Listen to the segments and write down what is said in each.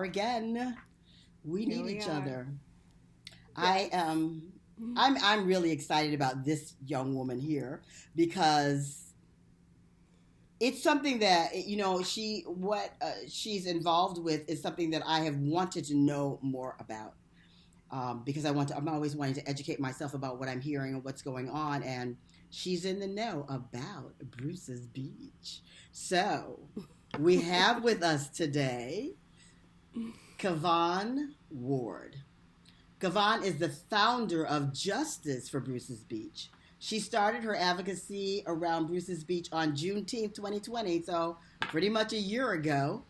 again. We Here need we each are. other. I Yes. am. I'm really excited about this young woman here because it's something that she what she's involved with is something that I have wanted to know more about because I'm always wanting to educate myself about what I'm hearing and what's going on, and she's in the know about Bruce's Beach. So we have with us today Kavon Ward. Kavon is the founder of Justice for Bruce's Beach. She started her advocacy around Bruce's Beach on Juneteenth, 2020, so pretty much a year ago,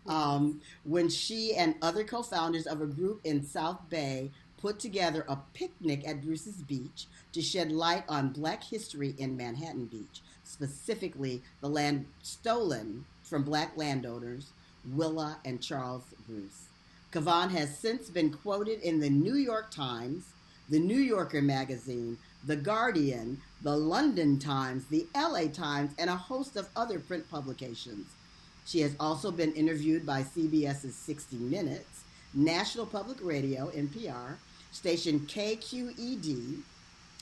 Yes. when she and other co founders of a group in South Bay put together a picnic at Bruce's Beach to shed light on Black history in Manhattan Beach, specifically the land stolen from Black landowners Willa and Charles Bruce. Kavon has since been quoted in the New York Times, the New Yorker magazine, the Guardian, the London Times, the LA Times, and a host of other print publications. She has also been interviewed by CBS's 60 Minutes, National Public Radio, NPR, station KQED,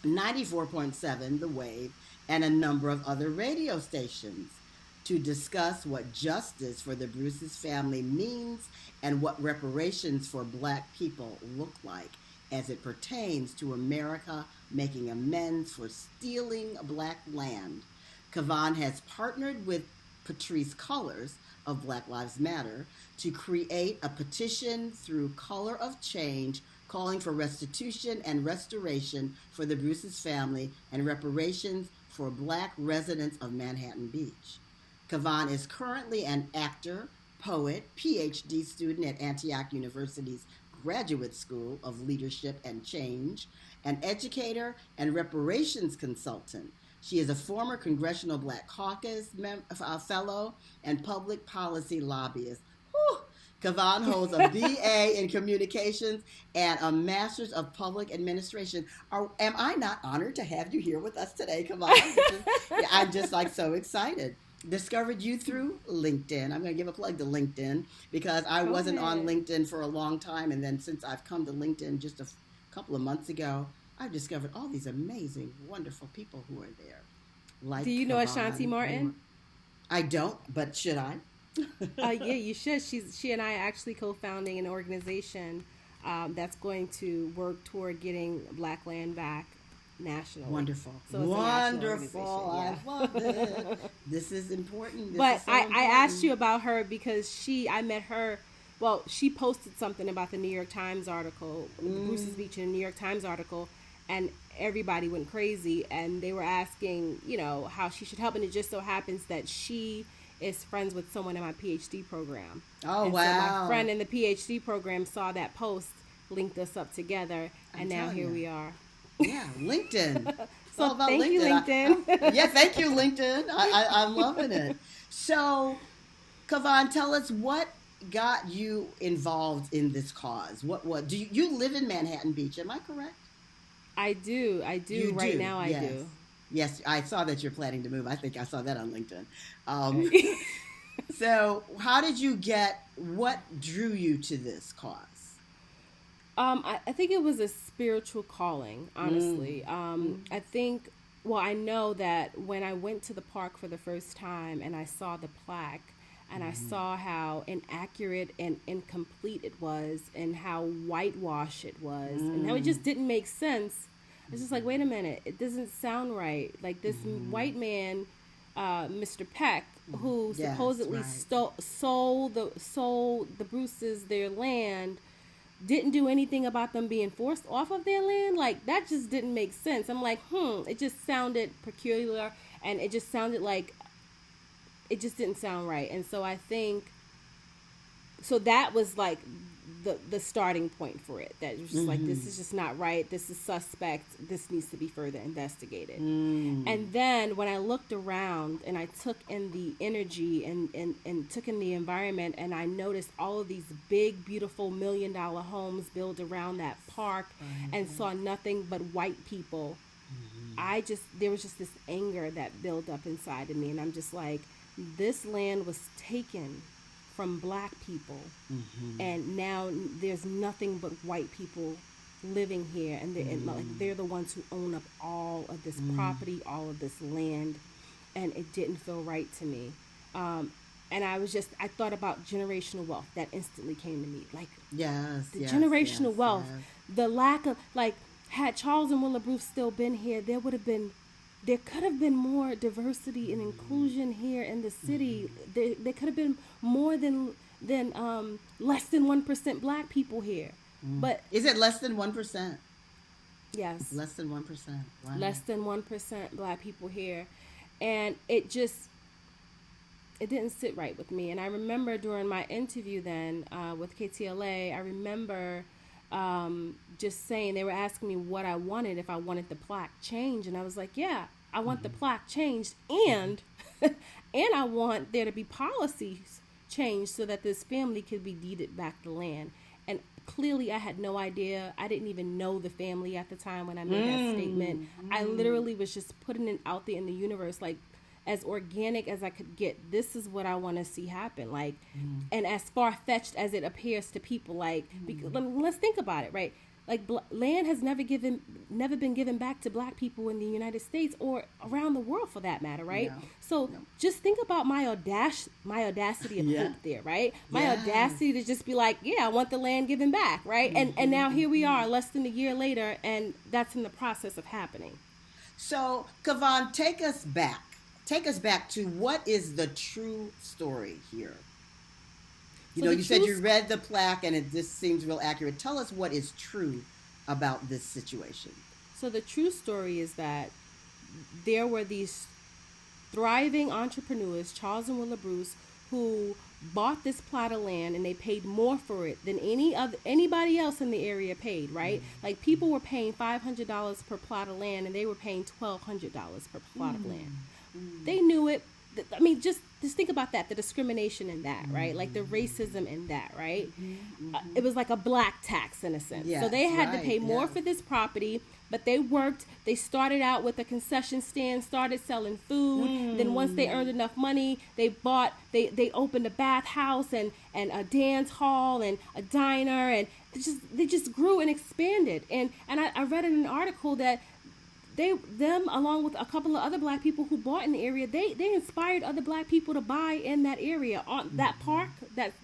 94.7, The Wave, and a number of other radio stations to discuss what justice for the Bruce's family means and what reparations for Black people look like as it pertains to America making amends for stealing Black land. Kavon has partnered with Patrice Cullors of Black Lives Matter to create a petition through Color of Change calling for restitution and restoration for the Bruce's family and reparations for Black residents of Manhattan Beach. Kavon is currently an actor, poet, PhD student at Antioch University's Graduate School of Leadership and Change, an educator and reparations consultant. She is a former Congressional Black Caucus fellow and public policy lobbyist. Whew. Kavon holds a BA in communications and a master's of public administration. Am I not honored to have you here with us today, Kavon? I'm just like so excited. Discovered you through LinkedIn. I'm going to give a plug to LinkedIn because I Go wasn't on ahead. LinkedIn for a long time. And then since I've come to LinkedIn just a couple of months ago, I've discovered all these amazing, wonderful people who are there, Do like you know Ashanti Kavon Ward. Martin? I don't, but should I? Yeah, you should. She and I are actually co-founding an organization that's going to work toward getting Black land back nationally. Wonderful. So it's a national organization. Wonderful. I Yeah. love it. This is important. This But is so I asked important. you about her because I met her. Well, she posted something about the New York Times article, Bruce's Mm, Beach in the New York Times article, and everybody went crazy and they were asking, how she should help. And it just so happens that she is friends with someone in my PhD program. oh, And so my wow. friend in the PhD program saw that post, linked us up together, I'm and now telling here you. we are. Yeah, LinkedIn. It's So all about thank you, LinkedIn. LinkedIn. Yeah, thank you, LinkedIn. I'm loving it. So, Kavan, tell us what got you involved in this cause. What do you live in Manhattan Beach? Am I correct? I do. I You do. Right do. now, I Yes. do. Yes, I saw that you're planning to move. I think I saw that on LinkedIn. Um, so, how did you get? What drew you to this cause? I think it was a spiritual calling, Mm, honestly. mm, I think, well, I know that when I went to the park for the first time and I saw the plaque and I mm, saw how inaccurate and incomplete it was and how whitewash it was and how it mm, just didn't make sense. It's just like, mhm, wait a minute, it doesn't sound right. Like this mhm, white man, Mr. Peck, mhm. who Yes, supposedly right. sold the Bruces their land, didn't do anything about them being forced off of their land. Like that just didn't make sense. I'm like, it just sounded peculiar, and it just sounded like it just didn't sound right. And so I think so that was like the starting point for it. That was just like, this Mm-hmm. is just not right. This is suspect. This needs to be further investigated. Mm, And then when I looked around and I took in the energy and took in the environment, and I noticed all of these big, beautiful $1 million homes built around that park and right. saw nothing but white people, Mm-hmm. there was just this anger that built up inside of me. And I'm just like, this land was taken from black people, Mm-hmm. and now there's nothing but white people living here, and they're the ones who own up all of this property, all of this land, and it didn't feel right to me. Um, and I thought about generational wealth. That instantly came to me, like Yes, the yes, yes, generational wealth, yes. the lack of, like, had Charles and Willa Bruce still been here, there could have been more diversity and inclusion here in the city. There could have been more than less than 1% black people here. But Is it less than 1%? yes, Less than 1%. Wow. less than 1% black people here, and it didn't sit right with me. And I remember during my interview then with KTLA, I remember just saying, they were asking me what I wanted, if I wanted the plaque changed, and I was like, yeah, I want the plaque changed, and and I want there to be policies changed so that this family could be deeded back the land. And clearly, I had no idea. I didn't even know the family at the time when I made that statement. I literally was just putting it out there in the universe, like, as organic as I could get. This is what I want to see happen. Like, and as far fetched as it appears to people, like, let's think about it, right? Like, land has never been given back to black people in the United States or around the world, for that matter, right? No. So No. just think about my audacity of Yeah. hope there, right? My Yeah. audacity to just be like, yeah, I want the land given back, right? And now here we are, less than a year later, and that's in the process of happening. So, Kavon, take us back. Take us back to what is the true story here? You So know, the you said true you read the plaque and it just seems real accurate. Tell us what is true about this situation. So the true story is that there were these thriving entrepreneurs, Charles and Willa Bruce, who bought this plot of land, and they paid more for it than anybody else in the area paid, right? Like, people were paying $500 per plot of land, and they were paying $1,200 per plot of land. They knew it. I mean, just think about that, the discrimination in that, right? Like the racism in that, right? It was like a black tax in a sense. So Yes, they had to right, pay more yes. for this property, but they worked. They started out with a concession stand, started selling food. Then once they earned enough money, they opened a bathhouse and a dance hall and a diner, and they just grew and expanded. And I read in an article that them along with a couple of other black people who bought in the area, they inspired other black people to buy in that area, on that park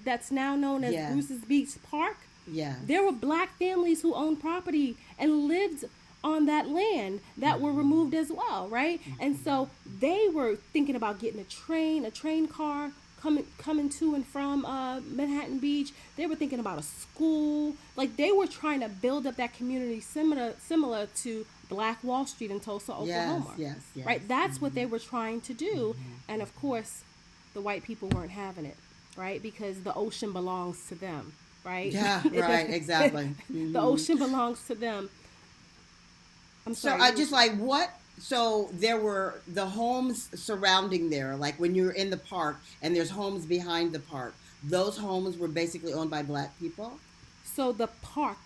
that's now known as Yes. Bruce's Beach Park. Yes. There were black families who owned property and lived on that land that were removed as well, right? And so they were thinking about getting a train car coming to and from Manhattan Beach. They were thinking about a school. Like, they were trying to build up that community similar to Black Wall Street in Tulsa, Oklahoma. Yes. Right? That's what they were trying to do. And of course, the white people weren't having it, right? Because the ocean belongs to them, right? Yeah, right, exactly. The ocean belongs to them. I'm So sorry. I just like what? So there were the homes surrounding there, like when you're in the park and there's homes behind the park. Those homes were basically owned by black people. So the park,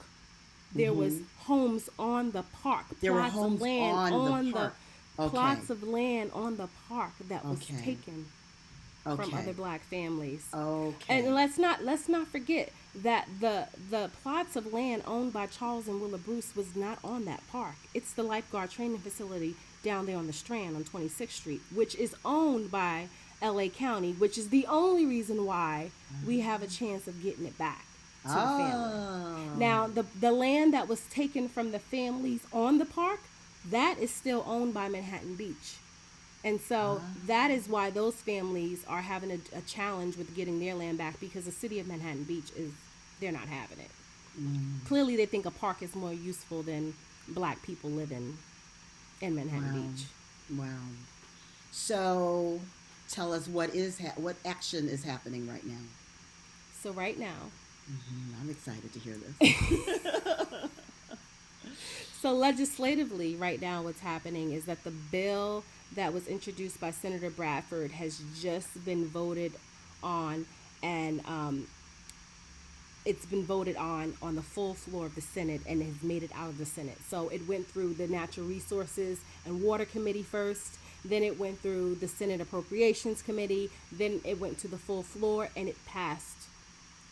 there was homes on the park. There were plots homes of land on the park. Okay. plots of land on the park that was Okay. taken from Okay. other black families. Okay. And let's not forget that the plots of land owned by Charles and Willa Bruce was not on that park. It's the lifeguard training facility down there on the Strand on 26th Street, which is owned by LA County, which is the only reason why we have a chance of getting it back to the family. Now, the land that was taken from the families on the park, that is still owned by Manhattan Beach. And so that is why those families are having a challenge with getting their land back, because the city of Manhattan Beach they're not having it. Clearly, they think a park is more useful than black people living in Manhattan Beach. Wow. So tell us what action is happening right now. So right now, I'm excited to hear this. so legislatively right now, what's happening is that the bill that was introduced by Senator Bradford has just been voted on, and it's been voted on the full floor of the Senate and has made it out of the Senate. So it went through the Natural Resources and Water Committee first, then it went through the Senate Appropriations Committee, then it went to the full floor, and it passed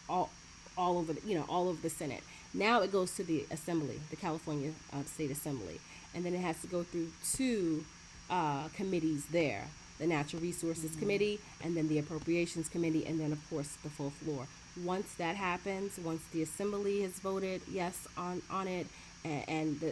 all over all over the Senate. Now it goes to the Assembly, the California State Assembly, and then it has to go through two committees there: the Natural Resources Committee, and then the Appropriations Committee, and then of course the full floor. Once that happens, once the Assembly has voted yes on it, and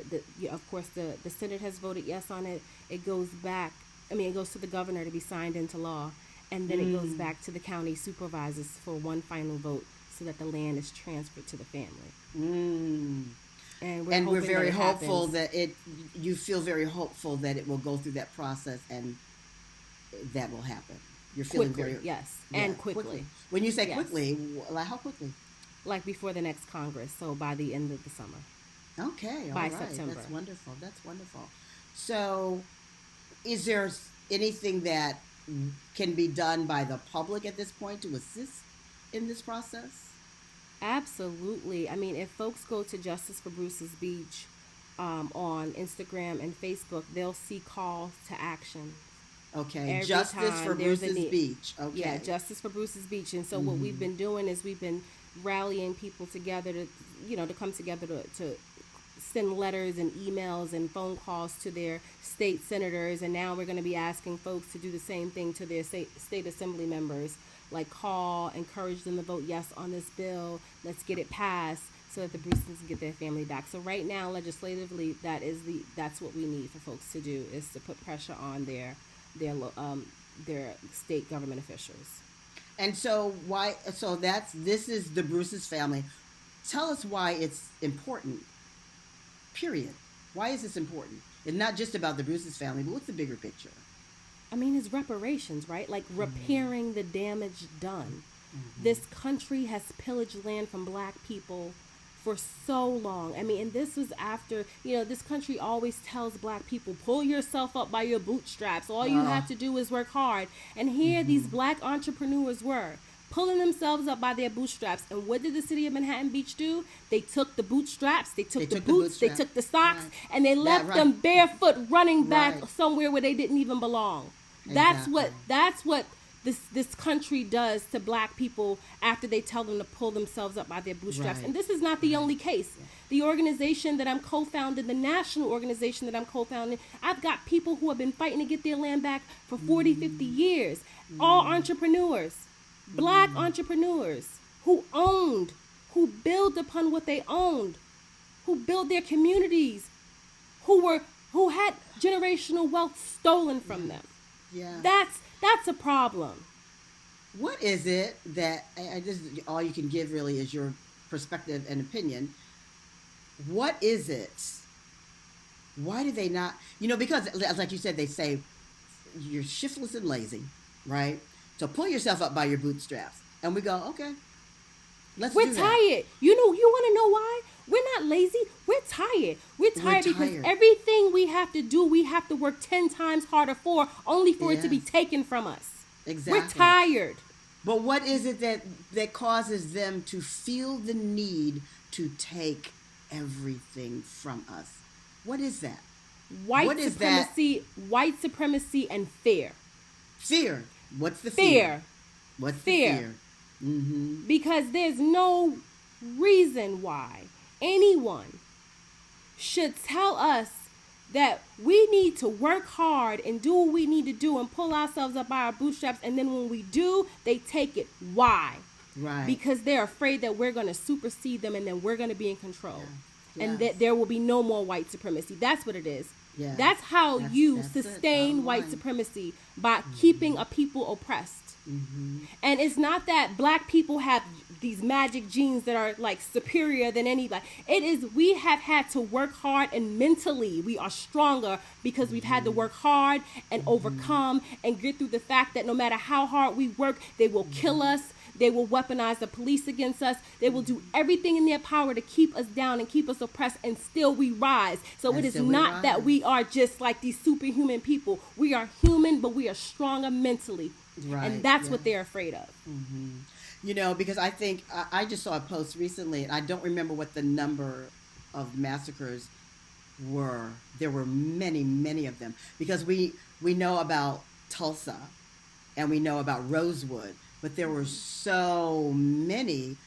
of course the Senate has voted yes on it, it goes back. I mean, it goes to the governor to be signed into law, and then it goes back to the county supervisors for one final vote, so that the land is transferred to the family. And we're very hopeful that you feel very hopeful that it will go through that process and that will happen. You're feeling quickly, very yes, and quickly. When you say quickly, how quickly? Like before the next Congress, so by the end of the summer. Okay, all by right. September. That's wonderful. That's wonderful. So, is there anything that can be done by the public at this point to assist in this process? Absolutely. I mean, if folks go to Justice for Bruce's Beach on Instagram and Facebook, they'll see calls to action. Okay, Every Justice for Bruce's Beach. Okay. Yeah, Justice for Bruce's Beach. And so what we've been doing is we've been rallying people together to come together to send letters and emails and phone calls to their state senators. And now we're going to be asking folks to do the same thing to their state assembly members. Like call, encourage them to vote yes on this bill. Let's get it passed so that the Brucens can get their family back. So right now, legislatively, that's what we need for folks to do, is to put pressure on their state government officials. And so this is the Bruce's family. Tell us why it's important. Period. Why is this important? It's not just about the Bruce's family, but what's the bigger picture? I mean, it's reparations, right? Like repairing the damage done. This country has pillaged land from black people for so long. I mean, and this was after, this country always tells black people, pull yourself up by your bootstraps. All you have to do is work hard. And here these black entrepreneurs were pulling themselves up by their bootstraps. And what did the city of Manhattan Beach do? They took the bootstraps, they took the boots, they took the socks, and they left them barefoot running back somewhere where they didn't even belong. Exactly. That's what this country does to black people after they tell them to pull themselves up by their bootstraps. Right. And this is not the only case. The organization that I'm co-founding, the national organization that I'm co-founding, I've got people who have been fighting to get their land back for 40, 50 years. All entrepreneurs, black entrepreneurs who build upon what they owned, who built their communities, who had generational wealth stolen from them. Yeah. That's a problem. What is it that all you can give really is your perspective and opinion? What is it? Why do they not? Because like you said, they say you're shiftless and lazy, right? So pull yourself up by your bootstraps, and we go, okay, we're tired. You want to know why? We're not lazy. We're tired. We're tired because everything we have to do, we have to work 10 times harder for, only for it to be taken from us. Exactly. We're tired. But what is it that causes them to feel the need to take everything from us? What is that? White supremacy and fear. Fear. What's the fear? What's the fear? Mm-hmm. Because there's no reason why anyone should tell us that we need to work hard and do what we need to do and pull ourselves up by our bootstraps, and then when we do, they take it. Why? Right. Because they're afraid that we're going to supersede them and then we're going to be in control. Yeah. And that there will be no more white supremacy. That's what it is. Yeah. That's how you sustain white supremacy, by keeping a people oppressed. Mm-hmm. And it's not that black people have these magic genes that are like superior than anybody. It is, we have had to work hard, and mentally we are stronger because we've had to work hard and overcome and get through the fact that no matter how hard we work, they will kill us. They will weaponize the police against us. They will do everything in their power to keep us down and keep us oppressed, and still we rise. So it is not that we are just like these superhuman people. We are human, but we are stronger mentally. Right. And that's what they're afraid of. Mm-hmm. Because I think I just saw a post recently, and I don't remember what the number of massacres were. There were many, many of them because we know about Tulsa and we know about Rosewood, but there were so many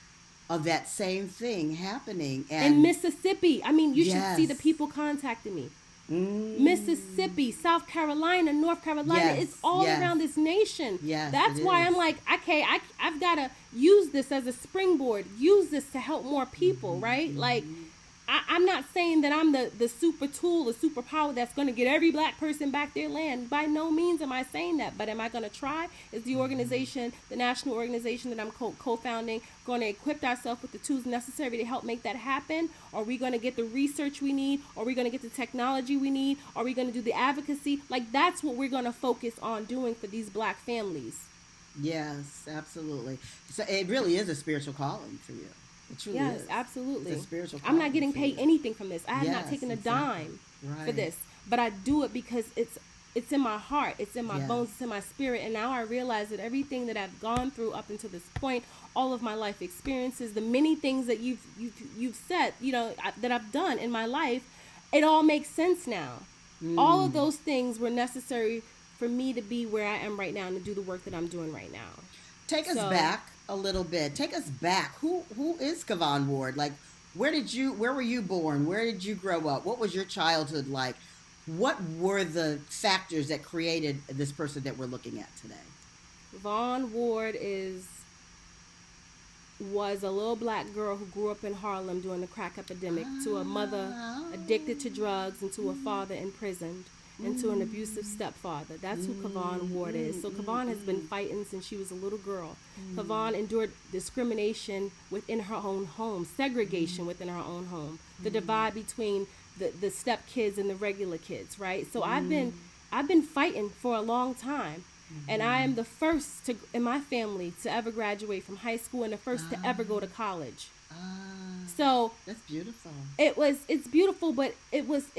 of that same thing happening. In And Mississippi, I mean, you should see the yes, people contacting me. Mississippi, mm, South Carolina, North Carolina, it's yes, all yes, around this nation. yes, it That's why I'm is. like, okay, I've got to use this as a springboard, use this to help more people, Hmm. right? Like, Hmm. I'm not saying that I'm the super tool, the superpower that's going to get every black person back their land. By no means am I saying that. But am I going to try? Is the organization, the national organization that I'm co-founding, going to equip ourselves with the tools necessary to help make that happen? Are we going to get the research we need? Are we going to get the technology we need? Are we going to do the advocacy? Like, that's what we're going to focus on doing for these black families. Yes, absolutely. So it really is a spiritual calling for you. It truly Yes, is. It's a absolutely. spiritual I'm not calling getting for paid you. anything from this. I have not Yes, taken a exactly. dime for Right. this, but I do it because it's in my heart, it's in my Yes. bones, it's in my spirit, and now I realize that everything that I've gone through up until this point, all of my life experiences, the many things that you've said, that I've done in my life, it all makes sense now. All of Mm. those things were necessary for me to be where I am right now and to do the work that I'm doing right now. Take us So back a little bit. Take us back. Who is Kavon Ward? Like, where were you born? Where did you grow up? What was your childhood like? What were the factors that created this person that we're looking at today? Vaughn Ward is was a little black girl who grew up in Harlem during the crack epidemic, to a mother Ah, addicted to drugs, and to a mm, father imprisoned, and to an abusive mm, stepfather. That's who Kavon mm, Ward is. mm, So mm, Kavon has been mm, fighting since she was a little girl. Kavon mm, endured discrimination within her own home, segregation within her own home, the divide between the step kids and the regular kids, right? So mm, I've been fighting for a long time. And I am mm. the first in my family to ever graduate from high school and the first to ever go to Ah, college. ah, So that's beautiful. it's beautiful, but it was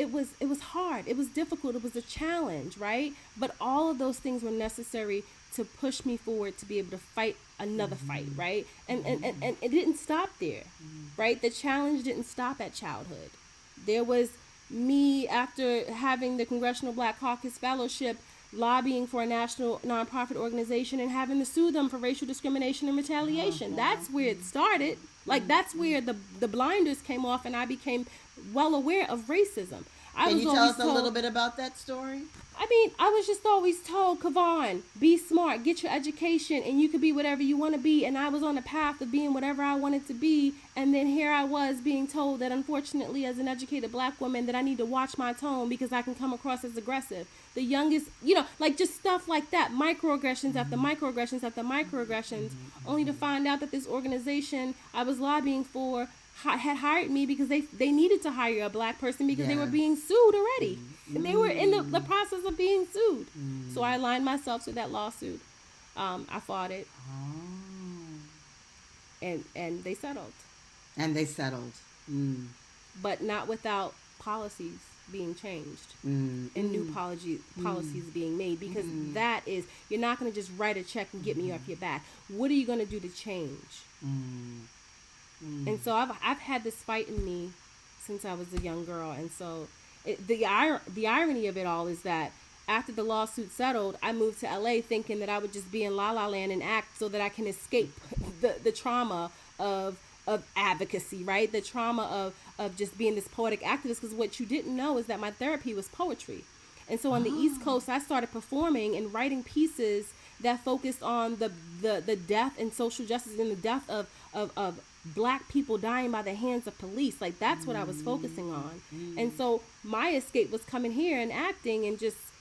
hard. It was difficult. It was a challenge, right? But all of those things were necessary to push me forward to be able to fight another fight, Hmm. right? Hmm. And it didn't stop there, Hmm. right? The challenge didn't stop at childhood. There was me, after having the Congressional Black Caucus Fellowship, lobbying for a national nonprofit organization and having to sue them for racial discrimination and Oh, retaliation. wow. That's where it Mm, started. Like, mm, that's mm. where the blinders came off, and I became well aware of racism. I Can was you tell always us a little told, bit about that story? I mean, I was just always told, Kavon, be smart, get your education, and you could be whatever you want to be. And I was on the path of being whatever I wanted to be. And then here I was being told that, unfortunately, as an educated black woman, that I need to watch my tone because I can come across as aggressive. The youngest, like, just stuff like that, microaggressions after Hmm. microaggressions after microaggressions, Hmm. only to Hmm. find out that this organization I was lobbying for had hired me because they needed to hire a black person because they were Yes. being sued already. Mm, They were in the mm, process of being sued. So I mm. aligned myself to that lawsuit. I fought it, Oh. and they settled, And they settled. Mm, but not without policies being changed mm, and new mm, mm, policies being made, because mm, that is, you're not going to just write a check and get me off your back. What are you going to do to change? mm, And mm. so I've had this fight in me since I was a young girl, and so the irony of it all is that after the lawsuit settled, I moved to LA thinking that I would just be in La La Land and act so that I can escape the trauma of advocacy, right? The trauma of just being this poetic activist. Because what you didn't know is that my therapy was poetry. And so on the East Oh. Coast, I started performing and writing pieces that focused on the death and social justice and the death of black people dying by the hands of police. Like, that's what I was Mm, focusing on. And mm, so my escape was coming here and acting and just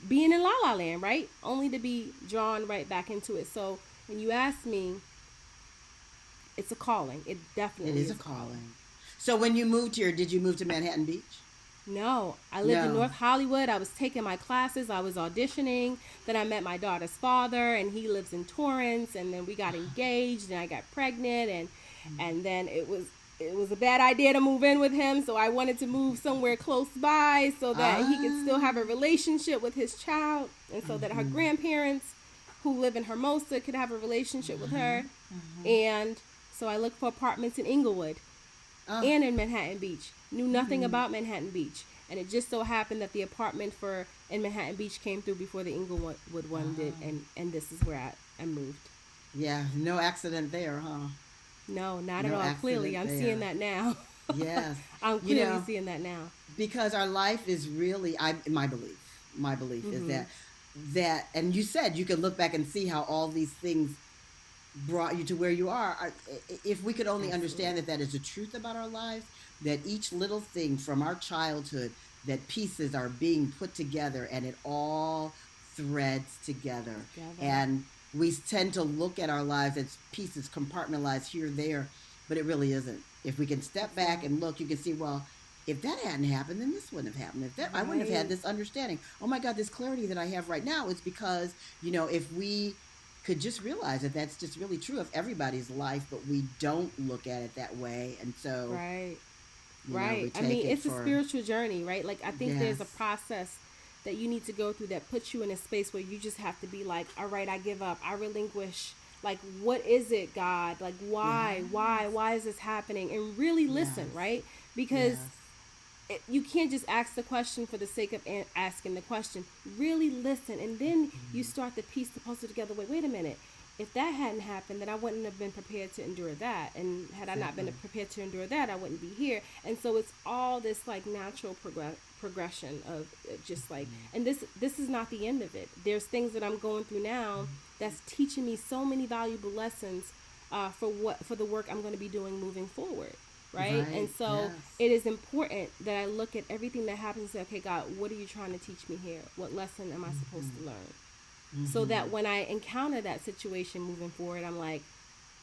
being in La La Land, right? Only to be drawn right back into it. So when you ask me, it's a calling. It it definitely is a is a calling. calling. So when you moved here, did you move to Manhattan Beach? No, I lived in No. North Hollywood. I was taking my classes. I was auditioning. Then I met my daughter's father, and he lives in Torrance. And then we got engaged, and I got pregnant, and then it was a bad idea to move in with him. So I wanted to move somewhere close by so that he could still have a Ah. relationship with his child, and so that her Mm-hmm. grandparents, who live in Hermosa could have a relationship with her. Uh-huh. And so I looked for apartments in Inglewood Oh. and in Manhattan Beach. Knew nothing about Manhattan Beach. And it just so happened that the apartment for in Manhattan Beach came through before the Inglewood one did, and this is where I moved. Yeah, no accident there, huh? No, not at No all. Clearly, accident I'm seeing there. that now. Yes. I'm You clearly know, seeing that now. because our life is really, my belief is Mm-hmm. that and you said you could look back and see how all these things brought you to where you are. If we could only Absolutely. understand that that is the truth about our lives, that each little thing from our childhood, that pieces are being put together and it all threads together. Together. And we tend to look at our lives as pieces compartmentalized here, there, but it really isn't. If we can step It's back not. and look, you can see, well, if that hadn't happened, then this wouldn't have happened. If that, I wouldn't have had Right. this understanding. Oh my God, this clarity that I have right now is because, if we could just realize that that's just really true of everybody's life, but we don't look at it that way. And so, Right. we Right. I take mean, it it's a for, spiritual journey, right? Like, I think yes, there's a process that you need to go through that puts you in a space where you just have to be like, all right, I give up. I relinquish. Like, what is it, God? Like, why? yes, Why is this happening? And really listen, yes, right? Because yes, you can't just ask the question for the sake of asking the question. Really listen, and then you start to piece the puzzle together. Wait a minute. If that hadn't happened, then I wouldn't have been prepared to endure that. And had I not been exactly. prepared to endure that, I wouldn't be here. And so it's all this like natural progression of just like, and this is not the end of it. There's things that I'm going through now that's teaching me so many valuable lessons for the work I'm going to be doing moving forward, right? And Right, so yes. it is important that I look at everything that happens and say, okay, God, what are you trying to teach me here? What lesson am I supposed to learn? So that when I encounter that situation moving forward, I'm like,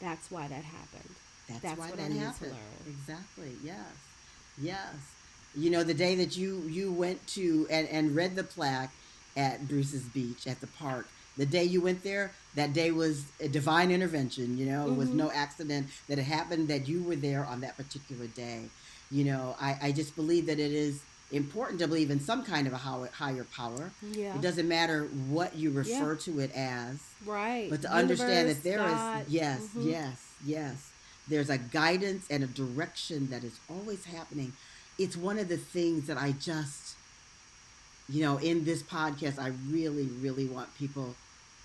that's why that happened. That's That's why what I that need to happened. learn. Exactly. Yes. Yes. The day that you went to and read the plaque at Bruce's Beach at the park, the day you went there, that day was a divine intervention. It was Mm-hmm. no accident that it happened, that you were there on that particular day. I just believe that it is important to believe in some kind of a higher power. Yeah. It doesn't matter what you Yeah. refer to it as, Right. but to understand that Universe, there is, God. yes, Mm-hmm. yes, yes, there's a guidance and a direction that is always happening. It's one of the things that I just, in this podcast, I really, really want people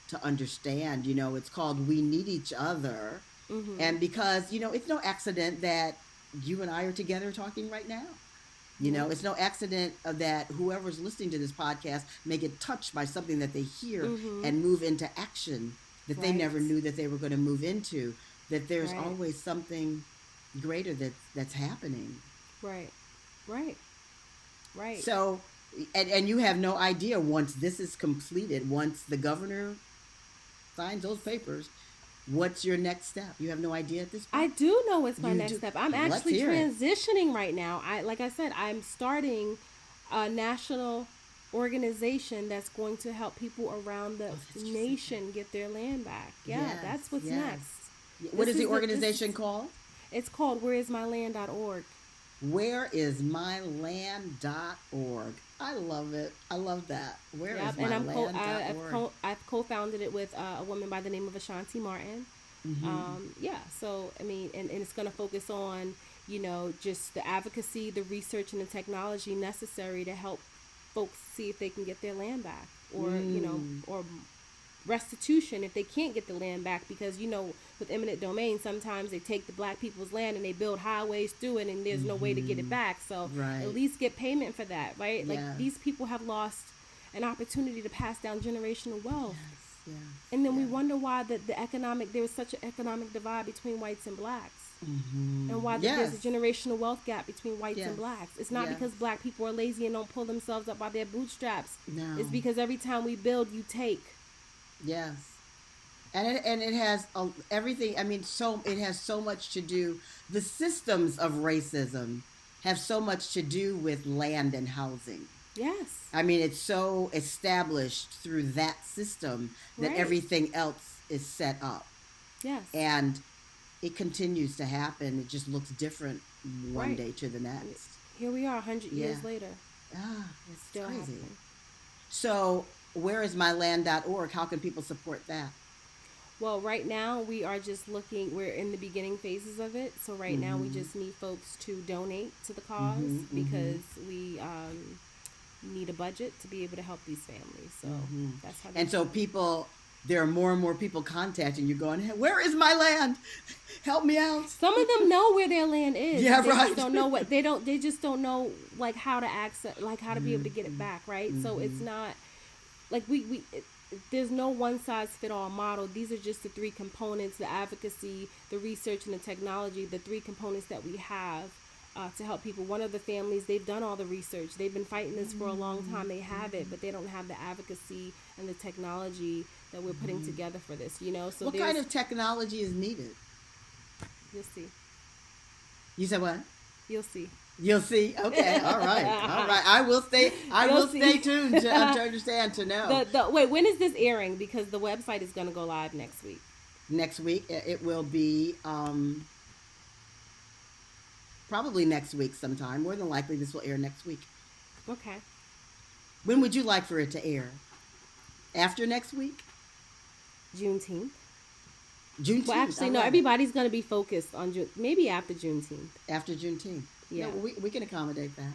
to understand. It's called We Need Each Other. Mm-hmm. And because, it's no accident that you and I are together talking right now. Nope. It's no accident of that whoever's listening to this podcast may get touched by something that they hear Mm-hmm. and move into action that they Right. never knew that they were going to move into. That there's Right. always something greater that's happening. Right. Right. Right. So, and you have no idea once this is completed, once the governor signs those papers, what's your next step? You have no idea at this I point. do know what's my You next do. step. I'm Let's actually hear it. transitioning right now. Like I said, I'm starting a national organization that's going to help people around the Oh, that's just nation get their land back. Yeah, yes, that's what's yes. next. What is the This is organization called? it's called whereismyland.org. Whereismyland.org. I love it. I love that. Yep, and Whereismyland.org. I've co-founded it with a woman by the name of Ashanti Martin. Mm-hmm. Yeah, so I mean, and it's going to focus on just the advocacy, the research, and the technology necessary to help folks see if they can get their land back, or or restitution if they can't get the land back, because with eminent domain sometimes they take the black people's land and they build highways through it and there's no way to get it Mm-hmm. back, so Right. at least get payment for that, right? Like, Yes. these people have lost an opportunity to pass down generational wealth. Yes. Yes. And then we Yes. wonder why there is such an economic divide between whites and blacks, Mm-hmm. and why there's a Yes. generational wealth gap between whites Yes. and blacks. It's not Yes. because black people are lazy and don't pull themselves up by their bootstraps. No. It's because every time we build, you take. Yes. And it has everything. I mean, so it has so much to do. The systems of racism have so much to do with land and housing. Yes. I mean, it's so established through that system that Right. everything else is set up. Yes. And it continues to happen. It just looks different one Right. day to the next. Here we are, 100 Yeah. years later. Ah, It's it's still crazy. happening. So, whereismyland.org, how can people support that? Well, right now we are just looking. We're in the beginning phases of it, so right now we Mm-hmm. just need folks to donate to the cause Mm-hmm. Mm-hmm. because we need a budget to be able to help these families. So Mm-hmm. that's how And that's so going. people, there are more and more people contacting you going, "Hey, where is my land? Help me out." Some of them know where their land is, Yeah, but they just right. don't know what they don't. They just don't know like how to access, like how to be able to get it Mm-hmm. back, right? So it's Mm-hmm. not like there's no one size fit all model. These are just the three components: the advocacy, the research, and the technology. The three components that we have to help people. One of the families, they've done all the research. They've been fighting this for a long time. They have it, but they don't have the advocacy and the technology that we're putting Mm-hmm. together for this. You know, so What kind there's of technology is needed? you'll see, You said what? you'll see. You'll see. Okay. All right. All right. I will stay. I You'll will stay see. tuned to understand to know. The wait, when is this airing? Because the website is going to go live next week. Next week it will be probably next week sometime. More than likely, this will air next week. Okay. When would you like for it to air? After next week? Juneteenth. Well, Juneteenth. I actually, no. love it. Everybody's going to be focused on June. Maybe after Juneteenth. After Juneteenth. Yeah. No, we can accommodate that.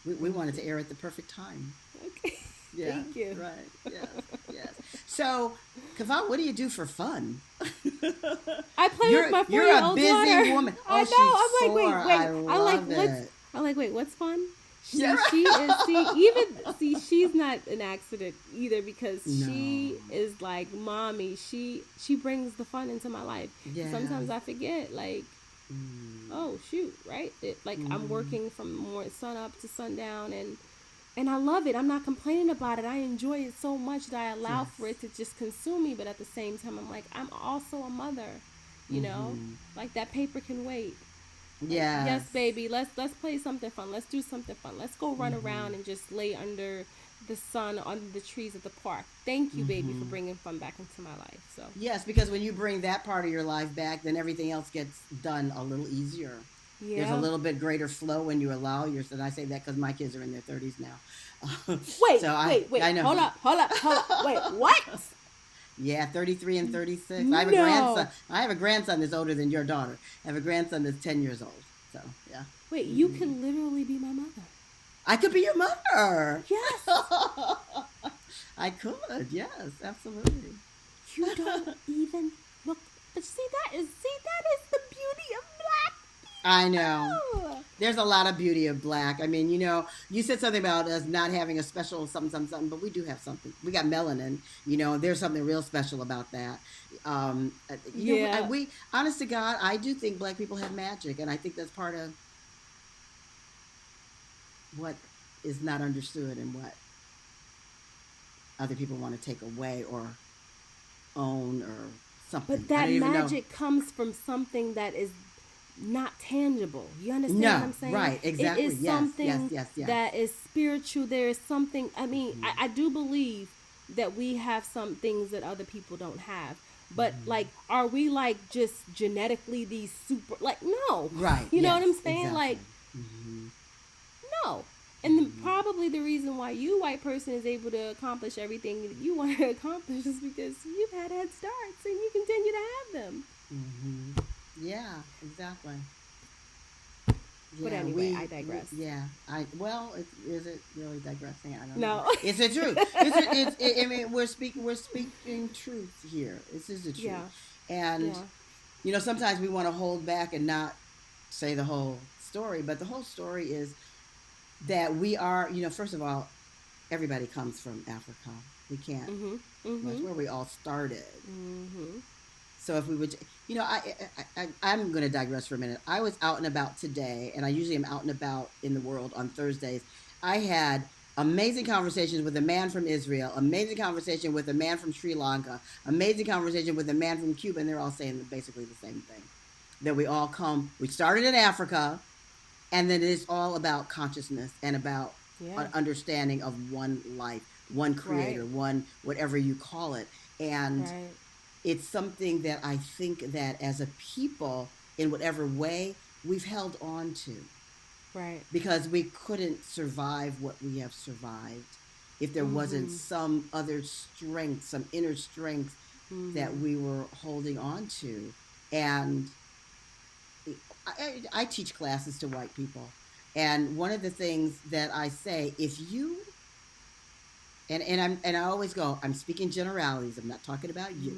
We want it to air at the perfect time. Okay. Yeah. Thank you. Right. Yes. Yes. So, Kavon, what do you do for fun? I play with my 4-year-old you're a busy daughter. woman. I Oh, know. she's I'm like, sore. wait. I I'm like, love what's? it. I'm like, wait. What's fun? Yeah. She is. She's not an accident either because No. she is like mommy. She brings the fun into my life. Yeah. Sometimes I forget. Like, Mm. oh shoot, right? I'm Mm. working from sun up to sundown, and I love it. I'm not complaining about it. I enjoy it so much that I allow Yes. for it to just consume me. But at the same time, I'm like, I'm also a mother. You know, Mm-hmm. like that paper can wait. Like, yes, Yes. baby, let's play something fun. Let's do something fun. Let's go run Mm-hmm. around and just lay under the sun, under the trees at the park. Thank you, baby, for Mm-hmm. bringing fun back into my life. So Yes, because when you bring that part of your life back, then everything else gets done a little easier. There's a yeah. little bit greater flow when you allow yourself. And I say that because my kids are in their 30s now. Wait, So wait. I know. Hold up. Wait, what? Yeah, 33 and 36. I have a grandson. No. I have a grandson that's older than your daughter. I have a grandson that's 10 years old. So, yeah. Wait, you Hmm. can literally be my mother. I could be your mother. Yes. I could. Yes, absolutely. You don't even look. But that is the beauty of black I know. people. There's a lot of beauty of black. I mean, you said something about us not having a special something, something, something, but we do have something. We got melanin. There's something real special about that. Yeah. We, honest to God, I do think black people have magic, and I think that's part of what is not understood and what other people want to take away or own or something. But I that don't even know. magic comes from something that is not tangible. You understand what No, I'm saying? right, exactly. It is Yes, something yes. that is spiritual. There is something. I mean, I do believe that we have some things that other people don't have. But like, are we like just genetically these super? Like, no. Right. You know Yes, what I'm saying? exactly. Like, Hmm. no. And probably the reason why you, white person, is able to accomplish everything that you want to accomplish is because you've had head starts and you continue to have them. Hmm. Yeah, exactly. But Yeah, anyway, I digress. yeah, is it really digressing? I don't know. No. It's the truth. I mean, we're speaking truth here. This is the truth. Yeah. And Yeah. sometimes we want to hold back and not say the whole story, but the whole story is that we are, first of all, everybody comes from Africa. We can't. Mhm. That's Mhm. where we all started. Mhm. So if we would, I'm going to digress for a minute. I was out and about today, and I usually am out and about in the world on Thursdays. I had amazing conversations with a man from Israel, amazing conversation with a man from Sri Lanka, amazing conversation with a man from Cuba, and they're all saying basically the same thing. That we started in Africa, and then it's all about consciousness and about Yeah. an understanding of one life, one creator, Right. one whatever you call it. And Right. it's something that I think that as a people, in whatever way, we've held on to Right. because we couldn't survive what we have survived. if there wasn't some other strength, some inner strength that we were holding on to. And I teach classes to white people. And one of the things that I say, if you and I always go, I'm speaking generalities. I'm not talking about you.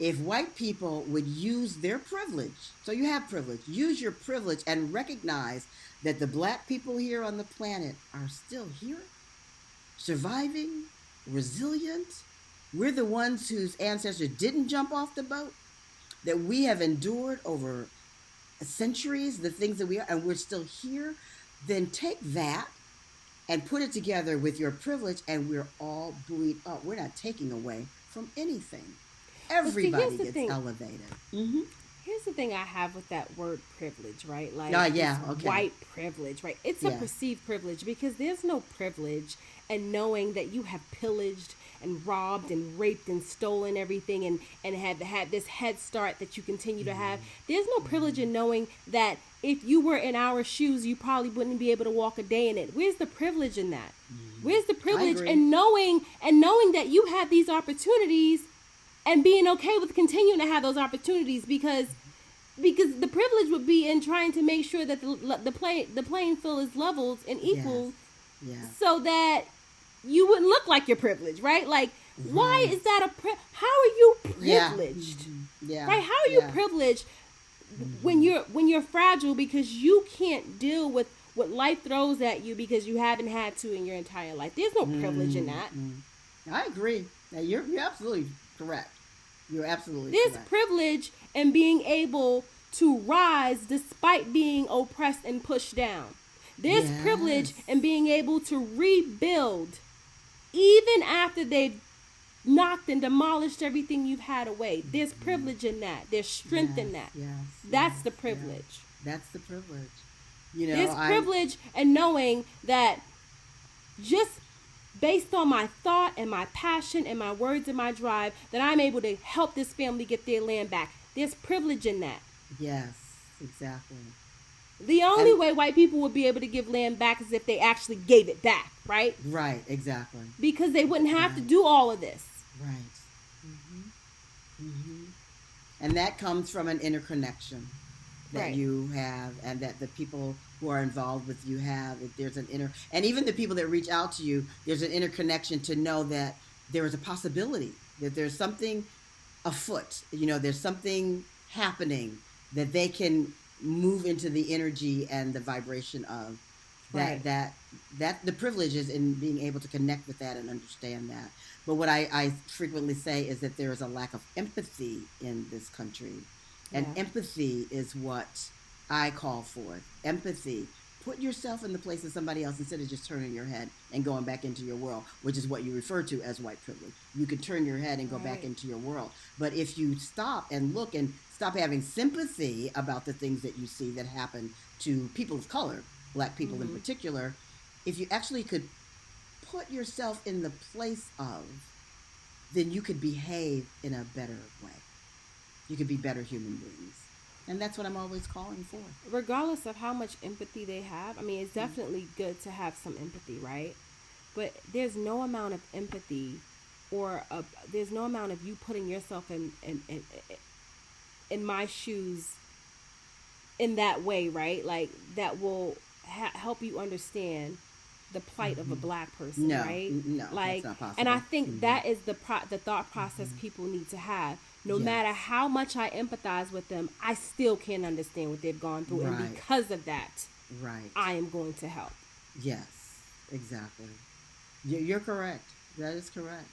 If white people would use their privilege, so you have privilege, use your privilege and recognize that the black people here on the planet are still here, surviving, resilient. We're the ones whose ancestors didn't jump off the boat, that we have endured over centuries, the things that we are, and we're still here. Then take that and put it together with your privilege, and we're all buoyed up. We're not taking away from anything. Everybody gets elevated. Here's the thing I have with that word privilege, right? Like, okay. White privilege, right? It's a perceived privilege, because there's no privilege in knowing that you have pillaged and robbed and raped and stolen everything and had this head start that you continue to have. There's no privilege in knowing that if you were in our shoes, you probably wouldn't be able to walk a day in it. Where's the privilege in that? Where's the privilege in knowing that you had these opportunities and being okay with continuing to have those opportunities, because the privilege would be in trying to make sure that the playing field is leveled and equal, so that you wouldn't look like you're privileged, right? Like, why is that how are you privileged? Right? How are you privileged when you're fragile, because you can't deal with what life throws at you because you haven't had to in your entire life? There's no privilege in that. I agree. Now, you're absolutely correct. You're absolutely There's correct. privilege in being able to rise despite being oppressed and pushed down. There's privilege in being able to rebuild even after they've knocked and demolished everything you've had away. There's privilege in that. There's strength in that. That's the privilege. That's the privilege. You know, there's privilege in knowing that just based on my thought and my passion and my words and my drive, that I'm able to help this family get their land back. There's privilege in that. Yes, exactly. The only way white people would be able to give land back is if they actually gave it back, right? Right, exactly. Because they wouldn't have to do all of this. Right. And that comes from an interconnection that you have, and that the people who are involved with you have. If there's and even the people that reach out to you, there's an interconnection to know that there is a possibility, that there's something afoot. You know, there's something happening that they can move into the energy and the vibration of. That the privilege is in being able to connect with that and understand that. But what I frequently say is that there is a lack of empathy in this country. And empathy is what I call for. Empathy. Put yourself in the place of somebody else instead of just turning your head and going back into your world, which is what you refer to as white privilege. You could turn your head and go back into your world. But if you stop and look and stop having sympathy about the things that you see that happen to people of color, black people in particular, if you actually could put yourself in the place of, then you could behave in a better way. You could be better human beings. And that's what I'm always calling for. Regardless of how much empathy they have, I mean, it's definitely good to have some empathy, right? But there's no amount of empathy or there's no amount of you putting yourself in my shoes in that way, right? Like, that will help you understand the plight of a black person, right? No, like, that's not possible. and I think that is the thought process people need to have. No matter how much I empathize with them, I still can't understand what they've gone through, and because of that, I am going to help. Yes, exactly. You're correct. That is correct.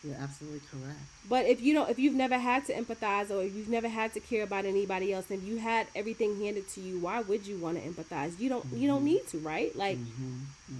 You're absolutely correct. But if you've never had to empathize, or if you've never had to care about anybody else, and you had everything handed to you, why would you want to empathize? You don't need to, right? Like,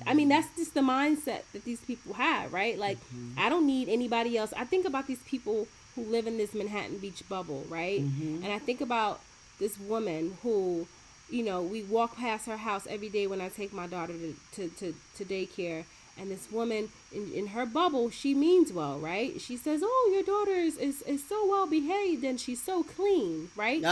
I mean, that's just the mindset that these people have, right? Like, I don't need anybody else. I think about these people who live in this Manhattan Beach bubble, right? And I think about this woman who, you know, we walk past her house every day when I take my daughter to daycare. And this woman, in her bubble, she means well, right? She says, oh, your daughter is so well behaved and she's so clean, right?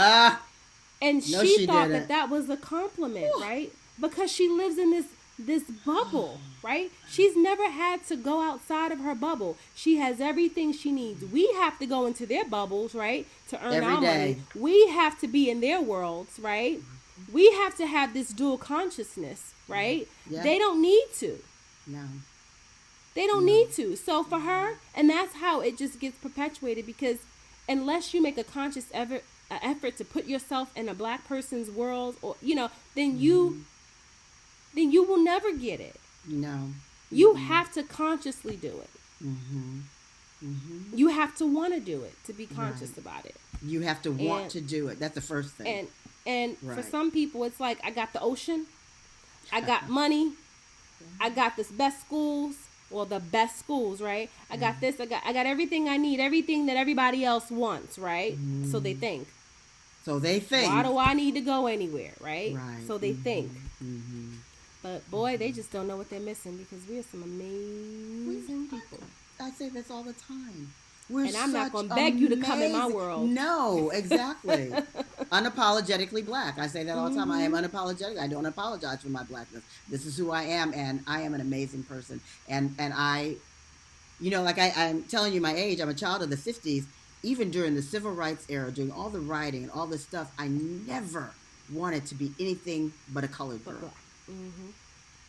And she thought that was a compliment, right? Because she lives in this this bubble, right? She's never had to go outside of her bubble. She has everything she needs. We have to go into their bubbles, right? To earn Every our money. day. We have to be in their worlds, right? We have to have this dual consciousness, right? Yeah. They don't need to. No. They don't No. need to. So for her, and that's how it just gets perpetuated because unless you make a conscious effort to put yourself in a black person's world or then you will never get it. No. You have to consciously do it. Mm-hmm. Mm-hmm. You have to want to do it to be conscious Right. about it. You have to want to do it. That's the first thing. And Right. for some people it's like I got the ocean, I got money, I got this best schools, well the best schools, right? I got this, I got everything I need, everything that everybody else wants, right? So they think. So they think. Why do I need to go anywhere, right? Right. So they think. Mm-hmm. But boy, they just don't know what they're missing because we are some amazing people. I say this all the time. And I'm not going to beg you to come in my world. No, exactly. Unapologetically black. I say that all the time. I am unapologetic. I don't apologize for my blackness. This is who I am, and I am an amazing person. And I, like I'm telling you my age, I'm a child of the 50s. Even during the civil rights era, doing all the writing and all this stuff, I never wanted to be anything but a colored girl.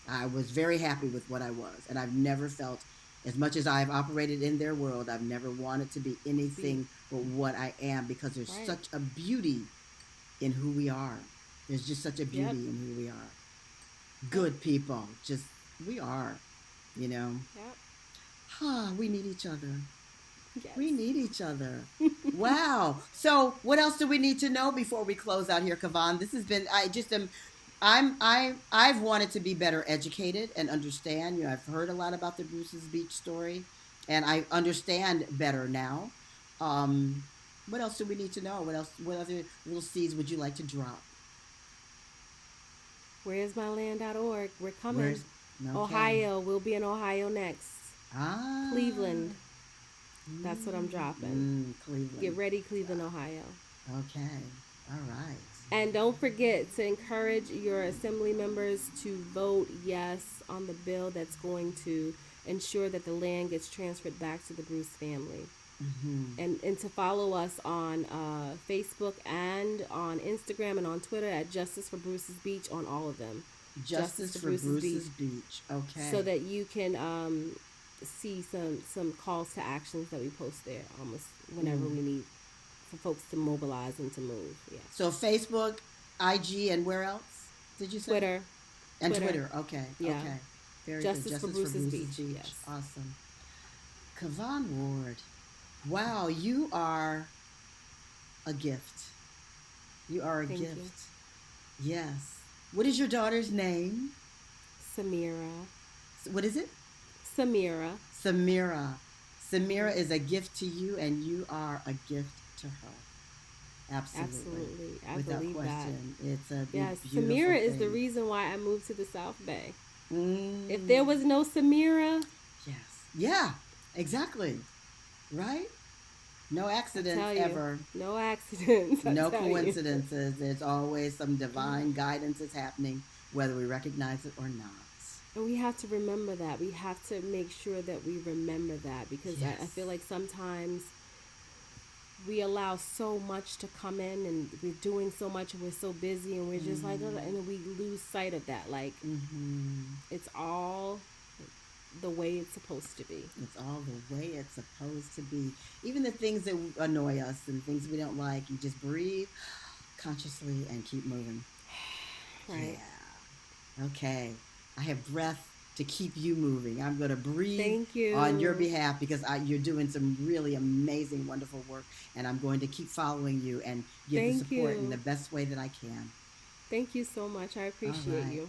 I was very happy with what I was, and I've never felt, as much as I've operated in their world, I've never wanted to be anything but what I am because there's such a beauty in who we are. There's just such a beauty in who we are. Good people, just we are, Yep. We need each other. Yes. We need each other. Wow. So what else do we need to know before we close out here, Kavon? This has been, I've wanted to be better educated and understand. I've heard a lot about the Bruce's Beach story, and I understand better now. What else do we need to know? What other little seeds would you like to drop? Where'smyland.org. We're coming. Okay. Ohio. We'll be in Ohio next. Cleveland. That's what I'm dropping. Cleveland. Get ready, Cleveland, Ohio. Okay. All right. And don't forget to encourage your assembly members to vote yes on the bill that's going to ensure that the land gets transferred back to the Bruce family. And to follow us on Facebook and on Instagram and on Twitter at Justice for Bruce's Beach, on all of them. Justice for Bruce's Beach. Okay. So that you can see some calls to actions that we post there almost whenever we need for folks to mobilize and to move. Yeah. So Facebook, IG, and where else did you say? Twitter. And Twitter. Okay. Yeah. Okay. Very Justice good. for Bruce's Beach. Yes. Awesome. Kavon Ward. Wow, you are a gift. You are a Thank gift. You. Yes. What is your daughter's name? Samira. What is it? Samira. Samira. Samira is a gift to you, and you are a gift to her. Absolutely. I Without believe question. that. It's a yes. beautiful Samira thing. is the reason why I moved to the South Bay. If there was no Samira, yes, yeah, exactly, right. No accidents ever. No accidents. No coincidences. There's always some divine guidance that's happening, whether we recognize it or not. And we have to remember that. We have to make sure that we remember that because I feel like sometimes we allow so much to come in and we're doing so much and we're so busy and we're just like, and we lose sight of that. Like, it's all the way it's supposed to be. It's all the way it's supposed to be. Even the things that annoy us and things we don't like, you just breathe consciously and keep moving. Right. Yeah. Okay. I have breath to keep you moving. I'm going to breathe Thank you. on your behalf because you're doing some really amazing, wonderful work, and I'm going to keep following you and give the support in the best way that I can. Thank you so much. I appreciate you.